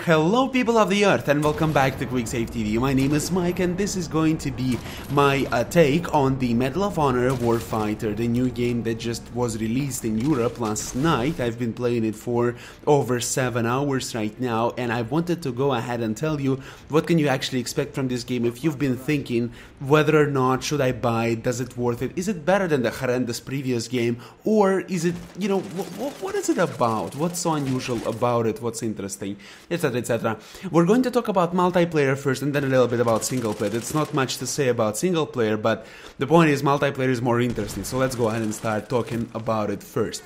Hello people of the earth and welcome back to Quick Save TV. My name is Mike and this is going to be my take on the Medal of Honor Warfighter, the new game that just was released in Europe last night. I've been playing it for over 7 hours right now, and I wanted to go ahead and tell you what can you actually expect from this game if you've been thinking whether or not should I buy it, does it worth it, is it better than the horrendous previous game, or is it, you know, what is it about, what's so unusual about it, what's interesting, etc, etc. We're going to talk about multiplayer first and then a little bit about single player. It's not much to say about single player, but the point is multiplayer is more interesting, so let's go ahead and start talking about it first.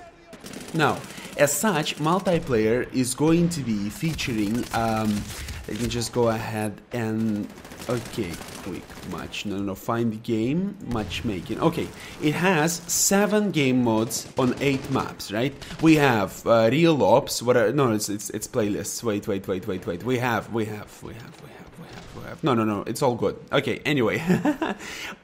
Now, as such, multiplayer is going to be featuring, let me just go ahead and, okay, quick match, no, find the game, matchmaking, okay, it has 7 game modes on 8 maps, right? We have real ops, no, it's playlists, wait, we have, no, it's all good. Okay, anyway,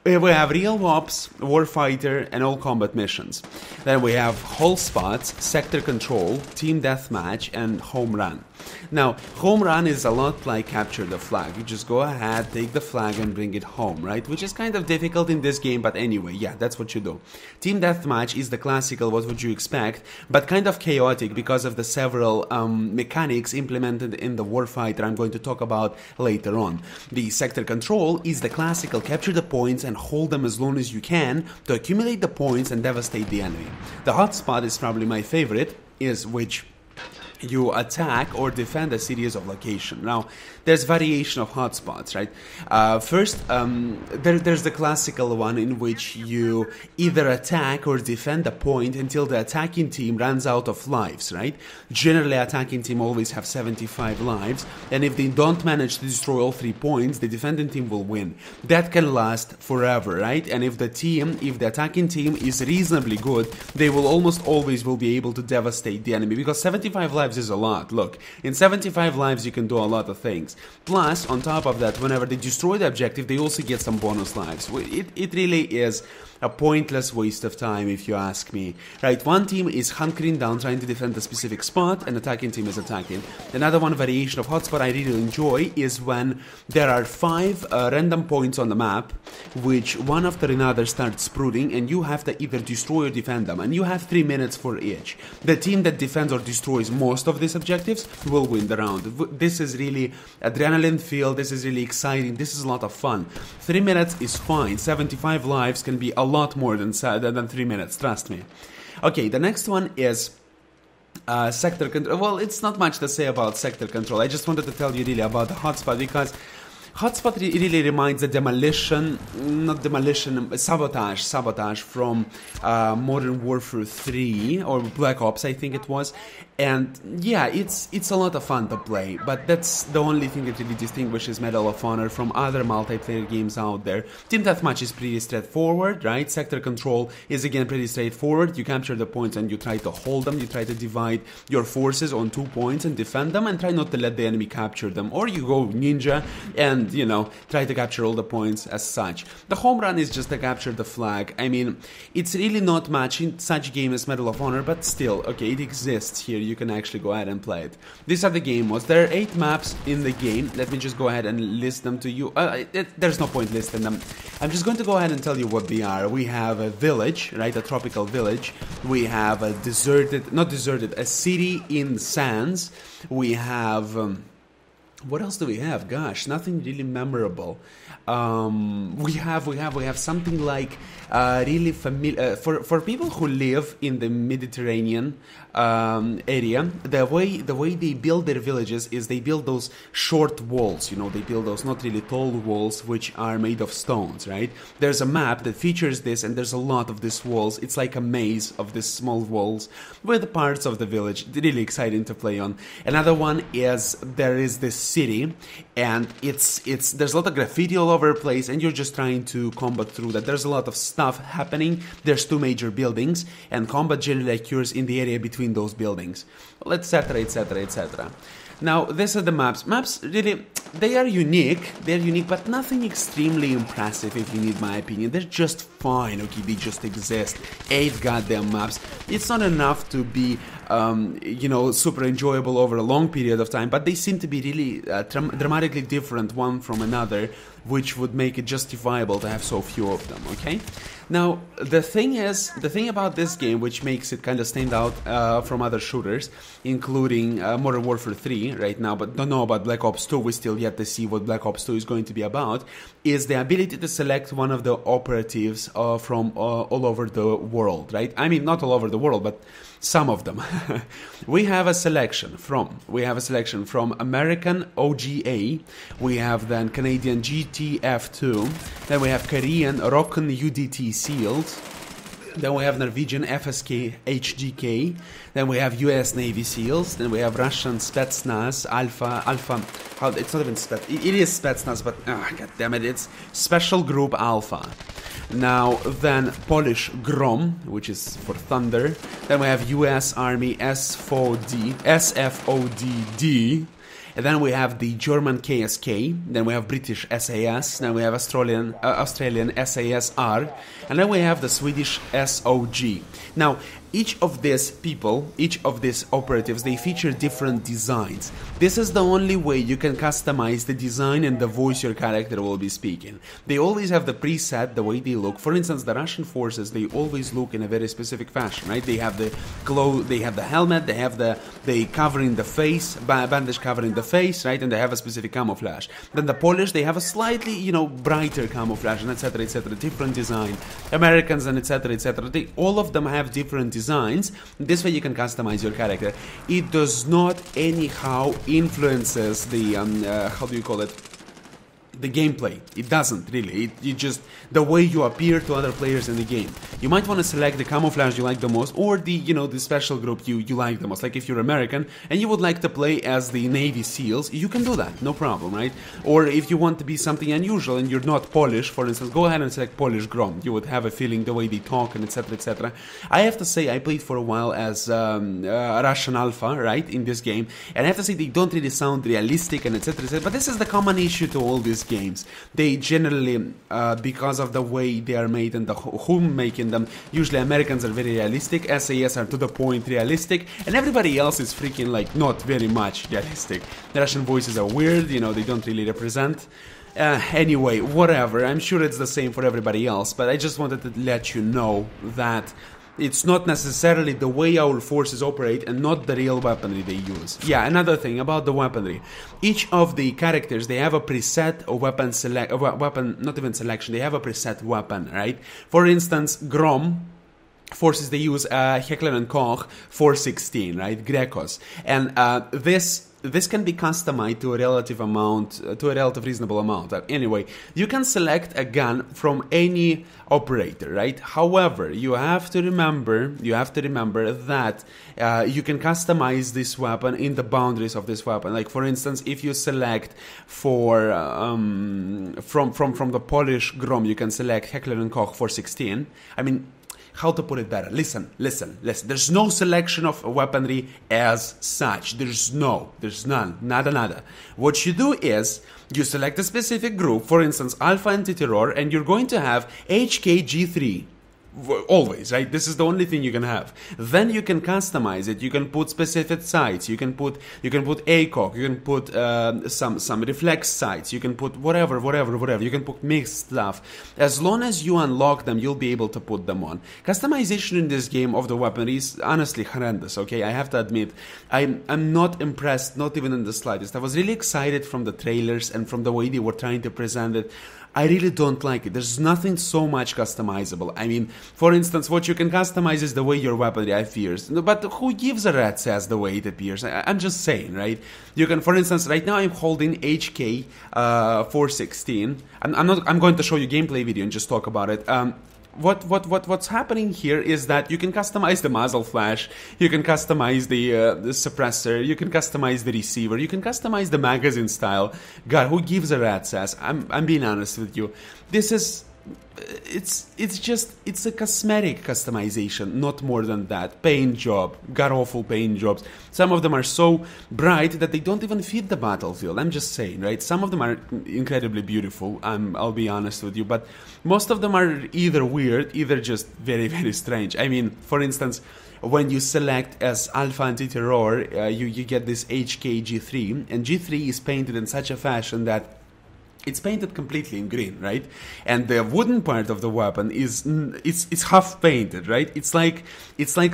we have real ops, warfighter, and all combat missions. Then we have whole spots, sector control, team deathmatch, and home run. Now, home run is a lot like capture the flag. You just go ahead, take the flag, and bring it home, right? Which is kind of difficult in this game, but anyway, yeah, that's what you do. Team deathmatch is the classical, what would you expect, but kind of chaotic because of the several mechanics implemented in the Warfighter I'm going to talk about later on. The sector control is the classical capture the points and hold them as long as you can to accumulate the points and devastate the enemy. The hotspot is probably my favorite, is which you attack or defend a series of locations. Now, there's variation of hotspots, right? First, there's the classical one in which you either attack or defend a point until the attacking team runs out of lives, right? Generally, attacking team always have 75 lives, and if they don't manage to destroy all 3 points, the defending team will win. That can last forever, right? And if the attacking team is reasonably good, they will almost always will be able to devastate the enemy, because 75 lives is a lot. Look, in 75 lives you can do a lot of things. Plus, on top of that, whenever they destroy the objective, they also get some bonus lives. It really is a pointless waste of time, if you ask me. Right, one team is hunkering down trying to defend a specific spot, and attacking team is attacking. Another one variation of hotspot I really enjoy is when there are 5 random points on the map, which one after another starts sprouting, and you have to either destroy or defend them, and you have 3 minutes for each. The team that defends or destroys most of these objectives will win the round. This is really adrenaline filled, this is really exciting, this is a lot of fun. 3 minutes is fine, 75 lives can be a lot more than 3 minutes, trust me. Okay, the next one is sector control. Well, it's not much to say about sector control. I just wanted to tell you really about the hotspot, because hotspot really reminds the sabotage from Modern Warfare 3 or Black Ops, I think it was. And yeah, it's a lot of fun to play, but that's the only thing that really distinguishes Medal of Honor from other multiplayer games out there. Team deathmatch is pretty straightforward, right? Sector control is again pretty straightforward. You capture the points and you try to hold them. You try to divide your forces on 2 points and defend them, and try not to let the enemy capture them. Or you go ninja and, you know, try to capture all the points as such. The home run is just to capture the flag. I mean, it's really not much in such game as Medal of Honor, but still, okay, it exists here. You can actually go ahead and play it. These are the game modes. There are 8 maps in the game. Let me just go ahead and list them to you. There's no point listing them. I'm just going to go ahead and tell you what they are. We have a village, right? A tropical village. We have a a city in sands. We have what else do we have? Gosh, nothing really memorable. We have something like really familiar for people who live in the Mediterranean area. The way they build their villages is they build those short walls. You know, they build those not really tall walls which are made of stones. Right? There's a map that features this, and there's a lot of these walls. It's like a maze of these small walls with parts of the village. Really exciting to play on. Another one is there is this city, and there's a lot of graffiti all over the place, and you're just trying to combat through that. There's a lot of stuff happening. There's 2 major buildings, and combat generally occurs in the area between those buildings, etc, etc, etc. Now, these are the maps. Maps, really, they are unique. They're unique, but nothing extremely impressive, if you need my opinion. They're just fine, okay? They just exist. 8 goddamn maps. It's not enough to be, you know, super enjoyable over a long period of time, but they seem to be really dramatically different one from another, which would make it justifiable to have so few of them, okay? Now, the thing about this game, which makes it kind of stand out from other shooters, including Modern Warfare 3 right now, but don't know about Black Ops 2, we still yet to see what Black Ops 2 is going to be about, is the ability to select one of the operatives from all over the world, right? I mean, not all over the world, but some of them. we have a selection from American OGA, we have then Canadian GTF2, then we have Korean Rocken UDT SEALs, then we have Norwegian FSK HGK, then we have US Navy SEALs, then we have Russian Spetsnaz, Alpha, it's not even it is Spetsnaz, but god damn it, it's Special Group Alpha. Now, then Polish Grom, which is for Thunder, then we have US Army SFODD, and then we have the German KSK, then we have British SAS, then we have Australian SASR, and then we have the Swedish SOG. Now, each of these people, each of these operatives, they feature different designs. This is the only way you can customize the design and the voice your character will be speaking. They always have the preset, the way they look. For instance, the Russian forces, they always look in a very specific fashion, right? They have the they have the helmet, they have the covering the face, bandage covering the face, right? And they have a specific camouflage. Then the Polish, they have a slightly, you know, brighter camouflage, and etc., different design. Americans and etc., all of them have different designs. This way you can customize your character. It does not anyhow influences the how do you call it, the gameplay. It doesn't really. It just the way you appear to other players in the game. You might want to select the camouflage you like the most, or the, you know, the special group you like the most. Like if you're American and you would like to play as the Navy SEALs, you can do that, no problem, right? Or if you want to be something unusual and you're not Polish, for instance, go ahead and select Polish Grom. You would have a feeling the way they talk and etc. I have to say, I played for a while as Russian Alpha, right, in this game, and I have to say they don't really sound realistic and etc. But this is the common issue to all these games. They generally, because of the way they are made and the whom making them, usually Americans are very realistic, SAS are to the point realistic, and everybody else is freaking like not very much realistic. The Russian voices are weird, you know, they don't really represent. Anyway, whatever, I'm sure it's the same for everybody else, but I just wanted to let you know that it's not necessarily the way our forces operate and not the real weaponry they use. Yeah, another thing about the weaponry. Each of the characters, they have a preset of weapon not even selection, they have a preset weapon, right? For instance, Grom forces, they use Heckler & Koch 416, right? Grecos. And this can be customized to a relative reasonable amount. Anyway, you can select a gun from any operator, right? However, you have to remember that you can customize this weapon in the boundaries of this weapon. Like for instance, if you select for from the Polish Grom, you can select Heckler & Koch 416. I mean, how to put it better? Listen. There's no selection of weaponry as such. There's none. Nada. What you do is, you select a specific group, for instance, Alpha Anti-Terror, and you're going to have HKG3. Always, right? This is the only thing you can have. Then you can customize it. You can put specific sights. You can put ACOG. You can put some reflex sights. You can put whatever. You can put mixed stuff. As long as you unlock them, you'll be able to put them on. Customization in this game of the weaponry is honestly horrendous. Okay, I have to admit, I'm not impressed, not even in the slightest. I was really excited from the trailers and from the way they were trying to present it. I really don't like it. There's nothing so much customizable. I mean, for instance, what you can customize is the way your weaponry appears. But who gives a rat's ass the way it appears? I'm just saying, right? You can, for instance, right now I'm holding HK 416. I'm going to show you gameplay video and just talk about it. What's happening here is that you can customize the muzzle flash, you can customize the suppressor, you can customize the receiver, you can customize the magazine style. God, who gives a rat's ass? I'm being honest with you. This is it's a cosmetic customization, not more than that. Paint job, god-awful paint jobs. Some of them are so bright that they don't even fit the battlefield. I'm just saying, right? Some of them are incredibly beautiful, I'll be honest with you, but most of them are either weird, either just very, very strange. I mean, for instance, when you select as Alpha Anti-Terror, you get this HK G3, and G3 is painted in such a fashion that it's painted completely in green, right? And the wooden part of the weapon is it's half painted, right? It's like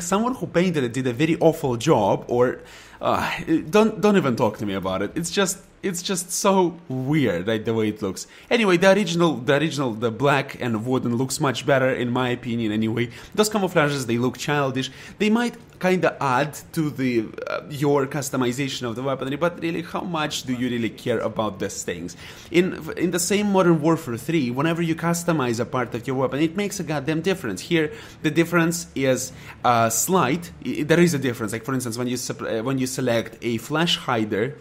someone who painted it did a very awful job, or don't even talk to me about it. It's just so weird, right, the way it looks. Anyway, the black and wooden looks much better in my opinion. Anyway, those camouflages, they look childish. They might kind of add to the your customization of the weaponry, but really, how much do you really care about these things? In the same Modern Warfare 3, whenever you customize a part of your weapon, it makes a goddamn difference. Here, the difference is slight. There is a difference. Like for instance, when you select a flash hider,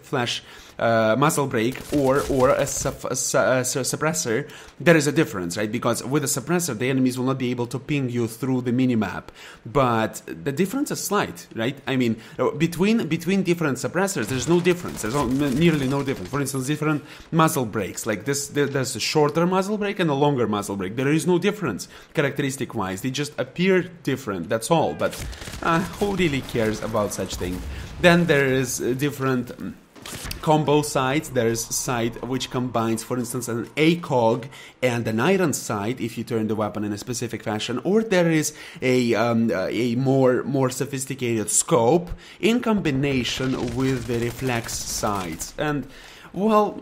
muzzle brake, or a suppressor, there is a difference, right? Because with a suppressor, the enemies will not be able to ping you through the minimap. But the difference is slight, right? I mean, between different suppressors, there's no difference. There's nearly no difference. For instance, different muzzle brakes, like this, there's a shorter muzzle brake and a longer muzzle brake. There is no difference characteristic-wise. They just appear different. That's all. But who really cares about such thing? Then there is different combo sights. There's sight which combines, for instance, an ACOG and an iron sight if you turn the weapon in a specific fashion, or there is a more sophisticated scope in combination with the reflex sights. And well,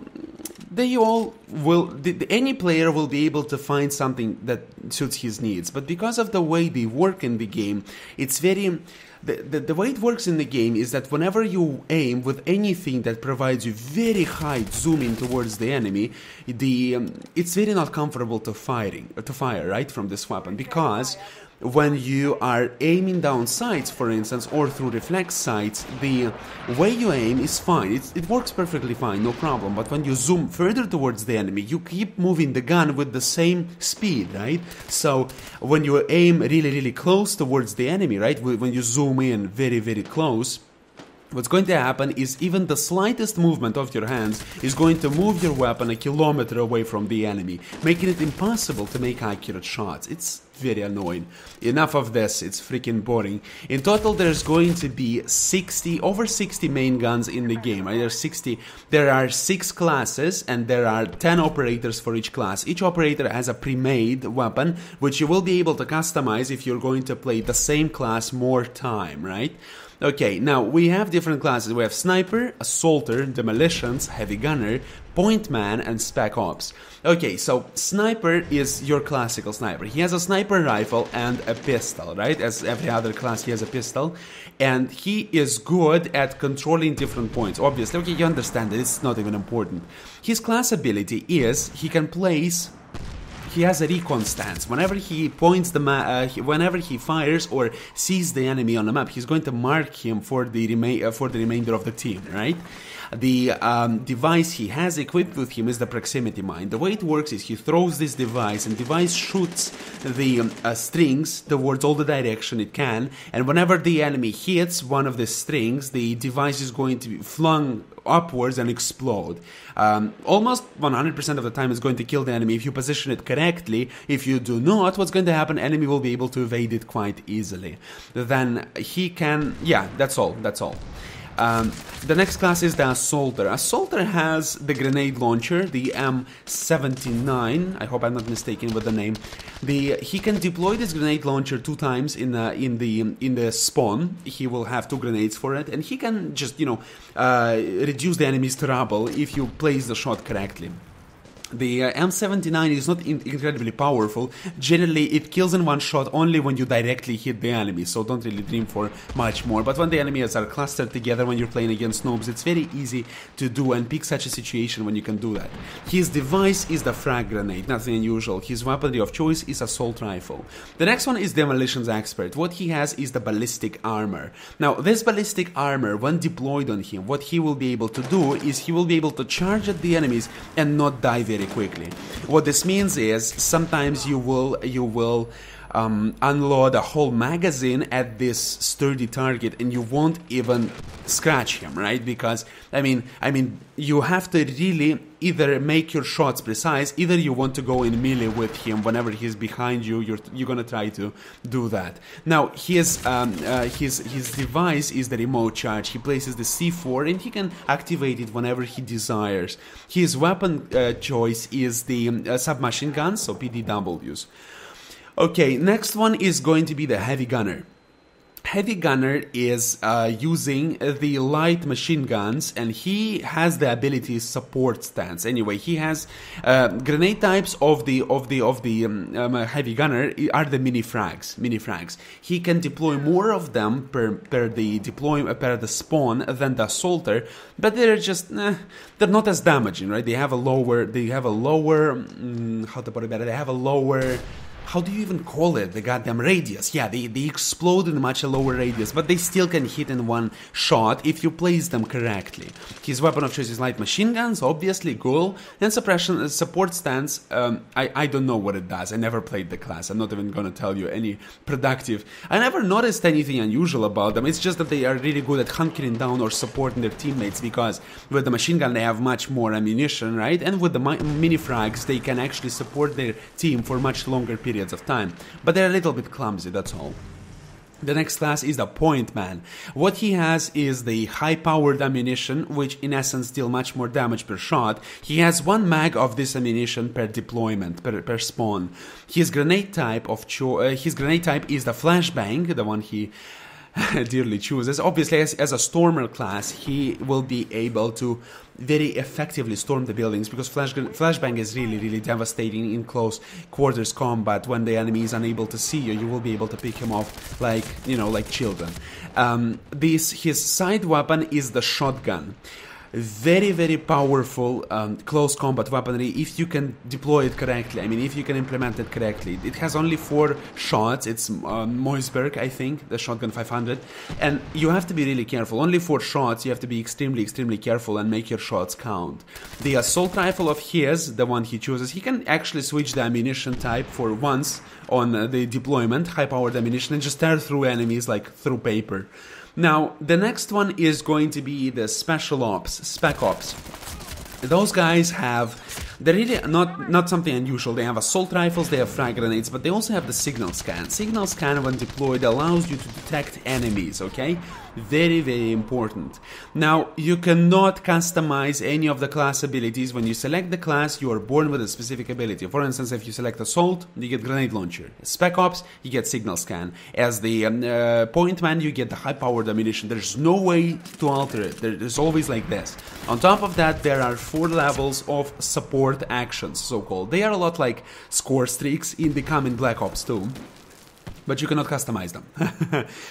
they all will. Any player will be able to find something that suits his needs, but because of the way they work in the game, it's very. The way it works in the game is that whenever you aim with anything that provides you very high zooming towards the enemy, it's very not comfortable to fire, right, from this weapon, because when you are aiming down sights, for instance, or through reflex sights, the way you aim is fine. It works perfectly fine, no problem. But when you zoom further towards the enemy, you keep moving the gun with the same speed, right? So when you aim really, really close towards the enemy, right, when you zoom in very, very close, what's going to happen is even the slightest movement of your hands is going to move your weapon a kilometer away from the enemy, making it impossible to make accurate shots. It's very annoying. Enough of this, it's freaking boring. In total, there's going to be over 60 main guns in the game. Right? There are 6 classes, and there are 10 operators for each class. Each operator has a pre-made weapon, which you will be able to customize if you're going to play the same class more time, right? Okay, now we have different classes. We have Sniper, Assaulter, Demolitions, Heavy Gunner, Point Man, and Spec Ops. Okay, so Sniper is your classical sniper. He has a sniper rifle and a pistol, right? As every other class, he has a pistol. And he is good at controlling different points. Obviously, okay, you understand that it's not even important. His class ability is he can place... He has a recon stance. Whenever he points whenever he fires or sees the enemy on the map, he's going to mark him for the remainder of the team, right? The device he has equipped with him is the proximity mine. The way it works is he throws this device, and device shoots the strings towards all the direction it can, and whenever the enemy hits one of the strings, the device is going to be flung upwards and explode. Almost 100% of the time it's going to kill the enemy if you position it correctly. If you do not, what's going to happen? Enemy will be able to evade it quite easily. Then he can... yeah, that's all. The next class is the Assaulter. Assaulter has the grenade launcher, the M79. I hope I'm not mistaken with the name. He can deploy this grenade launcher 2 times in the spawn. He will have 2 grenades for it, and he can just reduce the enemy's trouble if you place the shot correctly. The M79 is not incredibly powerful. Generally, it kills in one shot only when you directly hit the enemy, so don't really dream for much more. But when the enemies are clustered together when you're playing against noobs, it's very easy to do and pick such a situation when you can do that. His device is the frag grenade, nothing unusual. His weaponry of choice is assault rifle. The next one is Demolitions Expert. What he has is the ballistic armor. Now, this ballistic armor, when deployed on him, what he will be able to do is he will be able to charge at the enemies and not die very very quickly. What this means is sometimes you will unload a whole magazine at this sturdy target and you won't even scratch him, right? Because I mean you have to really either make your shots precise, either you want to go in melee with him whenever he's behind you, you're gonna try to do that. Now his device is the remote charge. He places the C4 and he can activate it whenever he desires. His weapon choice is the submachine guns, so PDWs. Okay, next one is going to be the heavy gunner. Heavy gunner is using the light machine guns, and he has the ability support stance. Anyway, he has grenade types of the heavy gunner are the mini frags. He can deploy more of them per the spawn than the assaulter, but they're just they're not as damaging, right? They have a lower how to put it better? They have a lower, how do you even call it? The goddamn radius. Yeah, they explode in much a lower radius, but they still can hit in one shot if you place them correctly. His weapon of choice is light machine guns, obviously, cool. And suppression, support stance, I don't know what it does. I never played the class. I'm not even gonna tell you any productive. I never noticed anything unusual about them. It's just that they are really good at hunkering down or supporting their teammates, because with the machine gun they have much more ammunition, right? And with the mini frags they can actually support their team for much longer periods of time, but they're a little bit clumsy, that's all. The next class is the point man. What he has is the high-powered ammunition, which in essence deal much more damage per shot. He has one mag of this ammunition per deployment, per spawn. His grenade type is the flashbang, the one he dearly chooses. Obviously, as a stormer class, he will be able to very effectively storm the buildings, because flashbang is really devastating in close quarters combat. When the enemy is unable to see you, you will be able to pick him off like, you know, like children. His side weapon is the shotgun. Very powerful close combat weaponry if you can deploy it correctly. I mean, if you can implement it correctly. It has only 4 shots. It's Moisberg, I think, the shotgun 500, and you have to be really careful. Only 4 shots. You have to be extremely careful and make your shots count. The assault rifle of his, the one he chooses, he can actually switch the ammunition type for once on the deployment, high-powered ammunition, and just tear through enemies like through paper. Now, the next one is going to be the Special Ops, Spec Ops. Those guys they're really not something unusual. They have assault rifles, they have frag grenades, but they also have the signal scan. Signal scan, when deployed, allows you to detect enemies, okay? Very important. Now, you cannot customize any of the class abilities. When you select the class, you are born with a specific ability. For instance, if you select assault, you get grenade launcher. Spec Ops, you get signal scan. As the point man, you get the high-powered ammunition. There's no way to alter it. There's always like this. On top of that, there are 4 levels of support actions, so-called. They are a lot like score streaks in the common Black Ops 2. But you cannot customize them,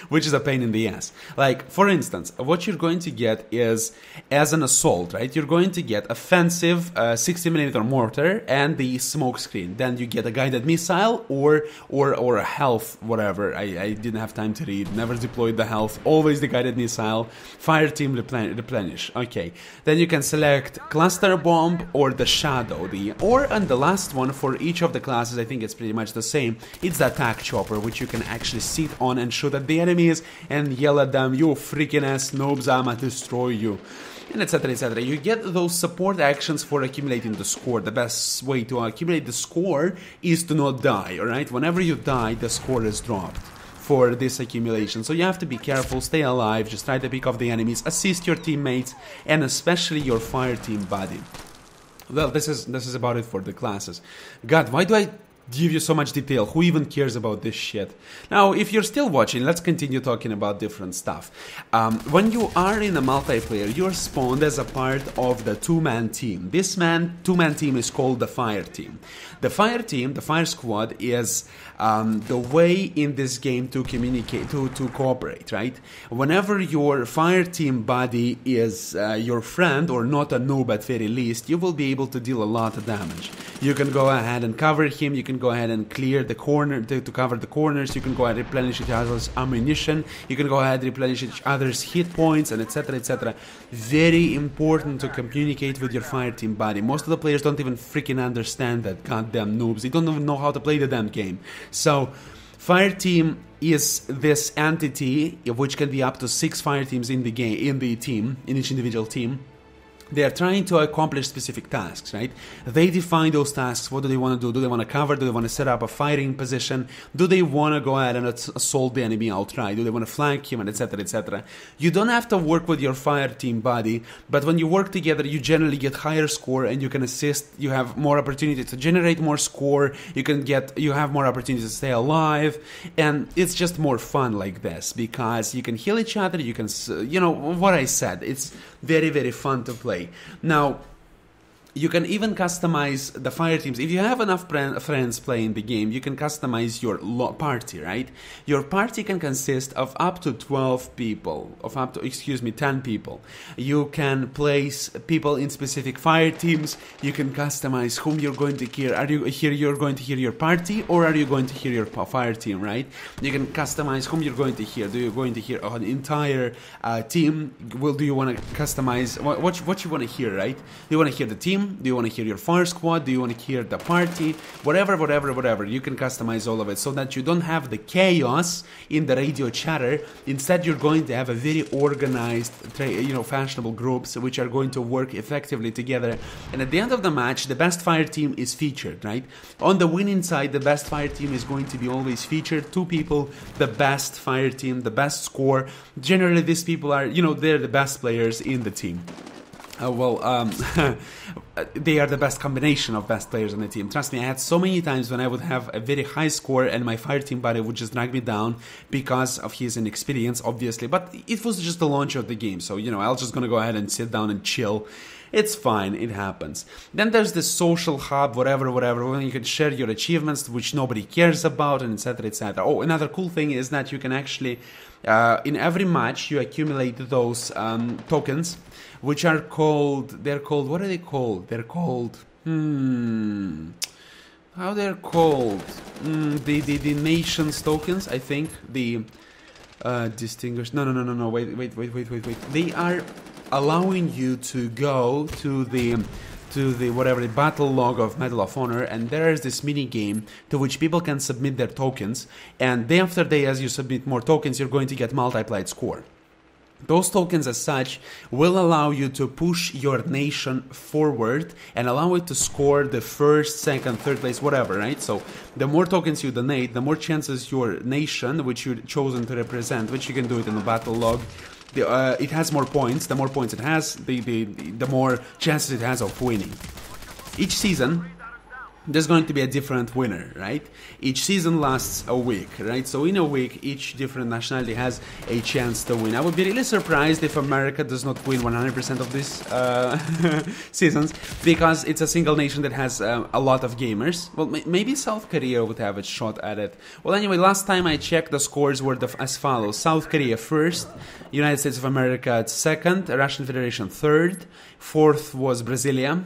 which is a pain in the ass. Like, for instance, what you're going to get is, as an assault, right? You're going to get offensive 60mm mortar and the smoke screen. Then you get a guided missile or a health, whatever. I didn't have time to read. Never deployed the health. Always the guided missile. Fire team replenish. Okay. Then you can select cluster bomb or the shadow. And the last one for each of the classes, I think it's pretty much the same. It's the attack chopper, which you can actually sit on and shoot at the enemies and yell at them, "You freaking ass noobs, I'ma destroy you," and etc, etc. You get those support actions for accumulating the score. The best way to accumulate the score is to not die, alright? Whenever you die, the score is dropped for this accumulation. So you have to be careful, stay alive, just try to pick off the enemies, assist your teammates, and especially your fire team buddy. Well, this is about it for the classes. God, why do I give you so much detail? Who even cares about this shit? Now, if you're still watching, let's continue talking about different stuff. When you are in a multiplayer, you're spawned as a part of the 2-man team. This 2-man team is called the fire team. The fire team, the fire squad, is the way in this game to communicate, to cooperate, right? Whenever your fire team buddy is your friend, or not a noob at very least, you will be able to deal a lot of damage. You can go ahead and cover him, you can go ahead and clear the corner, to cover the corners, you can go ahead and replenish each other's ammunition, you can go ahead and replenish each other's hit points, and etc, etc. Very important to communicate with your fire team buddy. Most of the players don't even freaking understand that, goddamn noobs. They don't even know how to play the damn game. So, fire team is this entity which can be up to 6 fire teams in the game, in each individual team. They are trying to accomplish specific tasks, right? They define those tasks. What do they want to do? Do they want to cover? Do they want to set up a firing position? Do they want to go ahead and assault the enemy outright? Do they want to flank him, and etc, etc? You don't have to work with your fire team buddy, but when you work together, you generally get higher score, and you can assist. You have more opportunity to generate more score. You have more opportunity to stay alive, and it's just more fun like this because you can heal each other. You can, you know what I said. It's very, very fun to play. Now, you can even customize the fire teams. If you have enough friends playing the game, you can customize your party, right? Your party can consist of up to 12 people, 10 people. You can place people in specific fire teams. You can customize whom you're going to hear. You're going to hear your party, or are you going to hear your fire team, right? You can customize whom you're going to hear. Do you going to hear an entire team? Do you want to customize what you want to hear, right? Do you want to hear the team? Do you want to hear your fire squad? Do you want to hear the party? Whatever. You can customize all of it so that you don't have the chaos in the radio chatter. Instead, you're going to have a very organized, fashionable groups which are going to work effectively together. And at the end of the match, the best fire team is featured, right? On the winning side, the best fire team is going to be always featured. 2 people, the best fire team, the best score. Generally, these people are, they're the best players in the team. They are the best combination of best players on the team. Trust me, I had so many times when I would have a very high score and my fire team buddy would just drag me down because of his inexperience, obviously. But it was just the launch of the game, so, I was just gonna go ahead and sit down and chill. It's fine, it happens. Then there's the social hub, whatever, when you can share your achievements, which nobody cares about, and etc, etc. Oh, another cool thing is that you can actually, in every match, you accumulate those tokens, which are called, what are they called? They're called, how they're called? The nations tokens, I think. The distinguished, no, wait. They are allowing you to go to the battle log of Medal of Honor, and there is this mini game to which people can submit their tokens, and day after day, as you submit more tokens, you're going to get multiplied score. Those tokens as such will allow you to push your nation forward and allow it to score the first, second, third place, whatever, right? So the more tokens you donate, the more chances your nation, which you've chosen to represent, which you can do it in the battle log, it has more points. The more points it has, the more chances it has of winning. Each season, there's going to be a different winner, right? Each season lasts a week, right? So in a week, each different nationality has a chance to win. I would be really surprised if America does not win 100% of these seasons, because it's a single nation that has a lot of gamers. Well, maybe South Korea would have a shot at it. Well, anyway, last time I checked, the scores were as follows. South Korea first, United States of America second, Russian Federation third, fourth was Brasilia,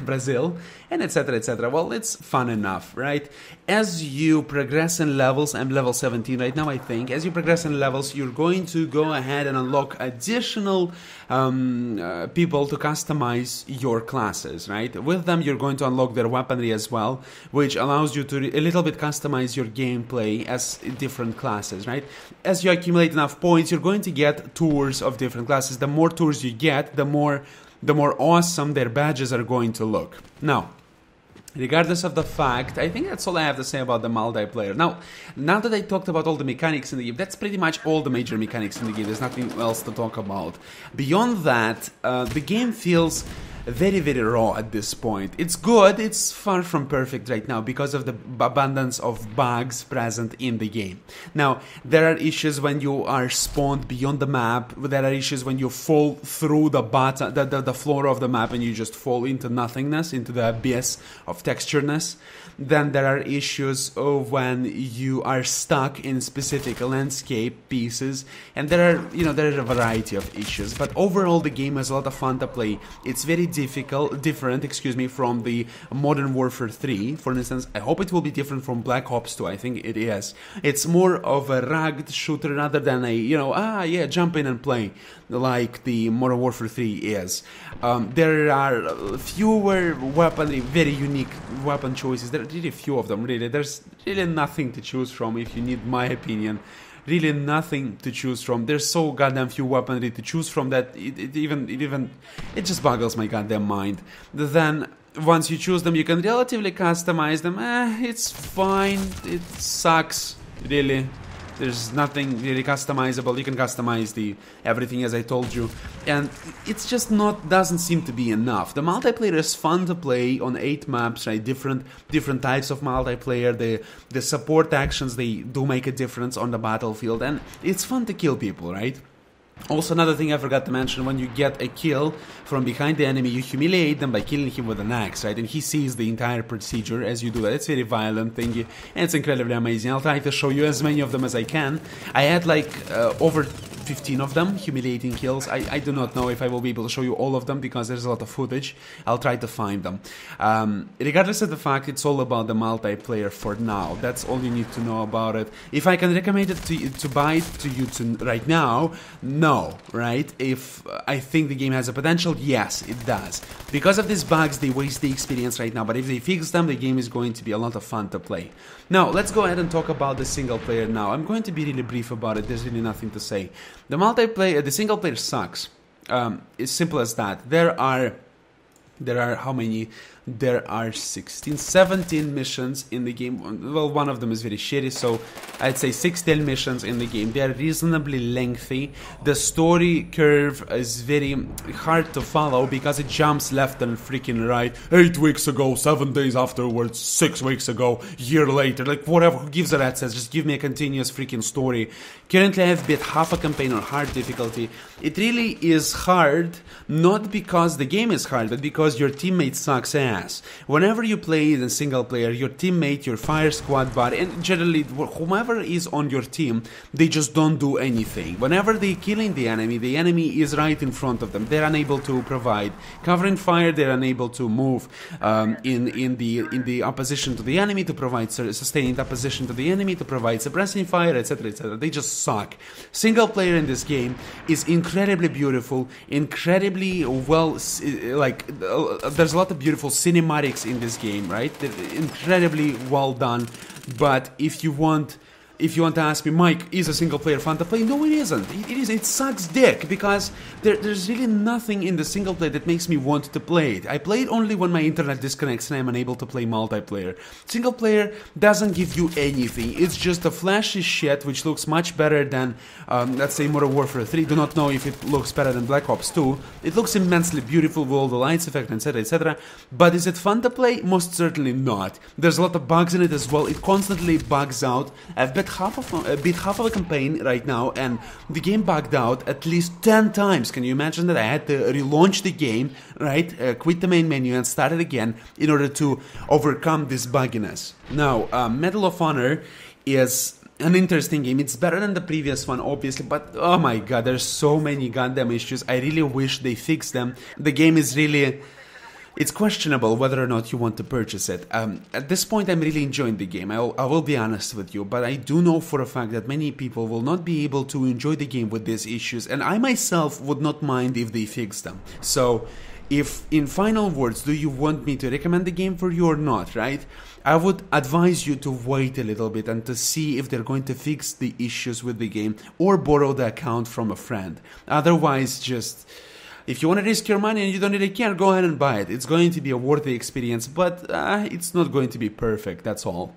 Brazil, and etc, etc. Well, it's fun enough, right? As you progress in levels, I'm level 17 right now, I think. As you progress in levels, you're going to go ahead and unlock additional people to customize your classes, right? With them, you're going to unlock their weaponry as well, which allows you to a little bit customize your gameplay as different classes, right? As you accumulate enough points, you're going to get tours of different classes. The more tours you get, the more awesome their badges are going to look. Now, regardless of the fact, I think that's all I have to say about the multiplayer. Now that I talked about all the mechanics in the game, that's pretty much all the major mechanics in the game. There's nothing else to talk about. Beyond that, the game feels very raw at this point. It's good, it's far from perfect right now because of the abundance of bugs present in the game. Now, there are issues when you are spawned beyond the map, there are issues when you fall through the bottom, the floor of the map and you just fall into nothingness, into the abyss of textureness. Then there are issues of when you are stuck in specific landscape pieces, and there are, you know, there are a variety of issues. But overall, the game is a lot of fun to play. It's very different, excuse me, from the Modern Warfare 3, for instance. I hope it will be different from Black Ops 2. I think it is. It's more of a rugged shooter rather than a, you know, yeah, jump in and play like the Modern Warfare 3 is. There are fewer weaponry, very unique weapon choices. There are really few of them, really. There's really nothing to choose from, if you need my opinion. Really nothing to choose from. There's so goddamn few weaponry to choose from that it just boggles my goddamn mind. Then once you choose them, you can relatively customize them. It's fine. It sucks, really. There's nothing really customizable. You can customize the everything, as I told you, and it's just doesn't seem to be enough. The multiplayer is fun to play on 8 maps, right? Different types of multiplayer. The support actions, they do make a difference on the battlefield, and it's fun to kill people, right? Also, another thing I forgot to mention, when you get a kill from behind the enemy, you humiliate them by killing him with an axe, right? And he sees the entire procedure as you do that. It's a very violent thing, and it's incredibly amazing. I'll try to show you as many of them as I can. I had like over 15 of them, humiliating kills. I do not know if I will be able to show you all of them because there's a lot of footage. I'll try to find them. Regardless of the fact, it's all about the multiplayer for now. That's all you need to know about it. If I can recommend it to buy it to you right now, no, right? If I think the game has a potential, yes, it does. Because of these bugs, they waste the experience right now, but if they fix them, the game is going to be a lot of fun to play. Now, let's go ahead and talk about the single player now. I'm going to be really brief about it. There's really nothing to say. The single player sucks. It's simple as that. There are how many? There are 16, 17 missions in the game. Well, one of them is very shitty, so I'd say 16 missions in the game. They are reasonably lengthy. The story curve is very hard to follow because it jumps left and freaking right. 8 weeks ago, 7 days afterwards, 6 weeks ago, year later, like whatever, who gives a rat's ass? Just give me a continuous freaking story. Currently I have beat half a campaign on hard difficulty. It really is hard, not because the game is hard, but because your teammate sucks ass. Whenever you play in a single player, your teammate, your fire squad bot, and generally whomever is on your team, they just don't do anything. Whenever they're killing the enemy is right in front of them. They're unable to provide covering fire. They're unable to move in the opposition to the enemy, to provide sustained opposition to the enemy, to provide suppressing fire, etc., etc. They just suck. Single player in this game is incredibly beautiful, incredibly well, there's a lot of beautiful cinematics in this game, right? They're incredibly well done. But if you want to ask me, Mike, is a single player fun to play? No, it isn't. It sucks dick because there's really nothing in the single player that makes me want to play it. I play it only when my internet disconnects and I'm unable to play multiplayer. Single player doesn't give you anything. It's just a flashy shit which looks much better than, let's say, Modern Warfare 3. Do not know if it looks better than Black Ops 2. It looks immensely beautiful with all the lights effect, etc., etc. But is it fun to play? Most certainly not. There's a lot of bugs in it as well. It constantly bugs out. I've beat half of a campaign right now, and the game bugged out at least 10 times. Can you imagine that? I had to relaunch the game, right? Quit the main menu and start it again in order to overcome this bugginess. Now, Medal of Honor is an interesting game. It's better than the previous one, obviously, but oh my god, there's so many goddamn issues. I really wish they fixed them. The game is really... It's questionable whether or not you want to purchase it. At this point, I'm really enjoying the game. I will be honest with you, but I do know for a fact that many people will not be able to enjoy the game with these issues, and I myself would not mind if they fix them. So, if in final words, do you want me to recommend the game for you or not, right? I would advise you to wait a little bit and to see if they're going to fix the issues with the game or borrow the account from a friend. Otherwise, just... If you want to risk your money and you don't really care, go ahead and buy it. It's going to be a worthy experience, but it's not going to be perfect, that's all.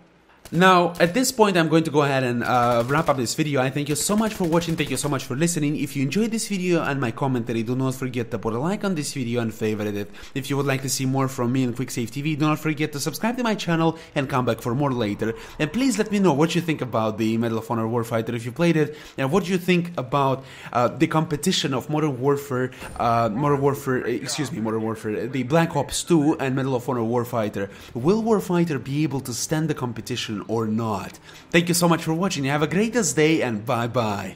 Now, at this point, I'm going to go ahead and wrap up this video. I thank you so much for watching. Thank you so much for listening. If you enjoyed this video and my commentary, do not forget to put a like on this video and favorite it. If you would like to see more from me and QuickSave TV, do not forget to subscribe to my channel and come back for more later. And please let me know what you think about the Medal of Honor Warfighter if you played it, and what you think about the competition of Modern Warfare, the Black Ops 2 and Medal of Honor Warfighter. Will Warfighter be able to stand the competition or not? Thank you so much for watching. Have a greatest day, and bye bye.